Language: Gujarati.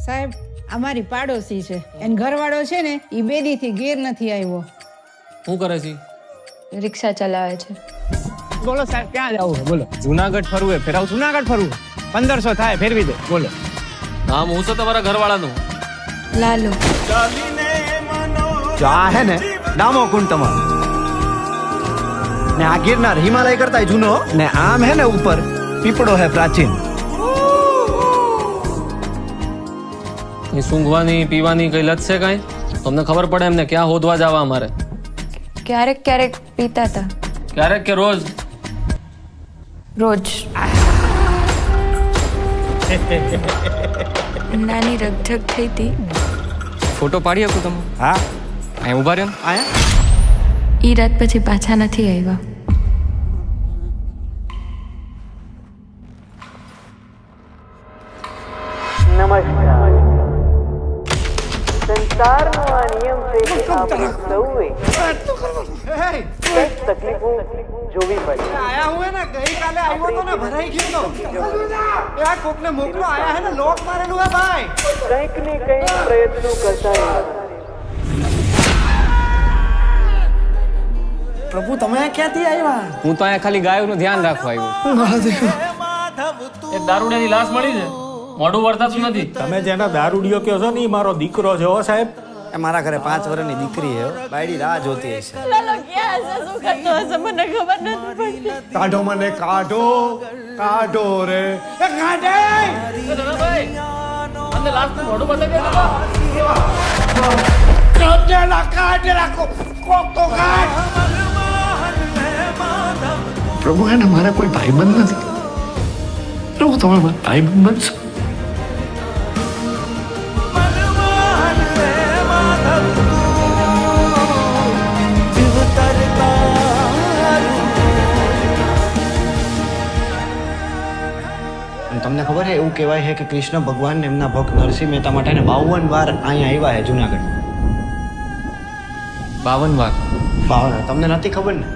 સાહેબ અમારી પાડોશી છે એન ઘરવાળો છે ને એ બેદીથી ઘેર નથી આવ્યો. શું કરે છે? રિક્ષા ચલાવે છે. બોલો સાહેબ ક્યાં જવું છે બોલો. જુનાગઢ ફરવું ફેરાવ. જુનાગઢ ફરવું 1500 થાય ફેરવી દે બોલો. નામ હું છે તમારા ઘરવાળાનું? લાલુ. જો આ હે ને ડામો કુંડ તમારો ને આ ગિરનાર હિમાલય કરતા જૂનો ને આમ હે ને ઉપર પીપળો હે પ્રાચીન. કઈ સૂંઘવાની પીવાની કઈ લત છે કઈ? તમને ખબર પડે એમને ક્યાં હોદવા જવા અમારે? ક્યારેક ક્યારેક પીતા હતા. ક્યારેક કે રોજ? રોજ. નાની રગઝગ થઈ હતી. ફોટો પાડી શકું તમે? હા અહીં ઉભા રહ્યો. આયા ઈ રાત પછી પાછા નથી આવ્યા. નમસ્કાર. સંસારનો આ નિયમ છે કે આપણે સૌએ કંઈક તકલીફો જોવી પડે. આયા હું હે ને ગઈકાલે આવ્યો તો ને ભરાઈ ગયો તો એ આ કોકને મોકલો આયા હે ને લોક મારેલું હે ભાઈ. કંઈક ને કંઈક પ્રયત્નો કરતા રહેવાના. પ્રભુ તમે ક્યાંથી આવ્યા? હું તો અહીંયા ખાલી ગાયોનું ધ્યાન રાખવા આવ્યો. એક દારૂડિયાની લાશ મળી છે. મોઢું વર્તાતું નથી. તમે જેના દારૂડિયો કહો છો ને ઈ મારો દીકરો છે હો સાહેબ. એ મારા ઘરે 5 વર્ષની દીકરી હે બાયડી રાહ જોતી હશે. કાઢો મને કાઢો કાઢો રે એ કાઢે. અંદર લાશનું મોઢું બતાવી દે. કાઢેલા કોક તો કાઢ. પ્રભુ એને મારા કોઈ ભાઈબંધ નથી. પ્રભુ તમે મારા ભાઈબંધ બનશો. તમને ખબર છે એવું કહેવાય છે કે કૃષ્ણ ભગવાન એમના ભક્ત નરસિંહ મહેતા માટે 52 વાર અહીંયા આવ્યા છે જુનાગઢ. 52 વાર? 52 તમને નથી ખબર ને?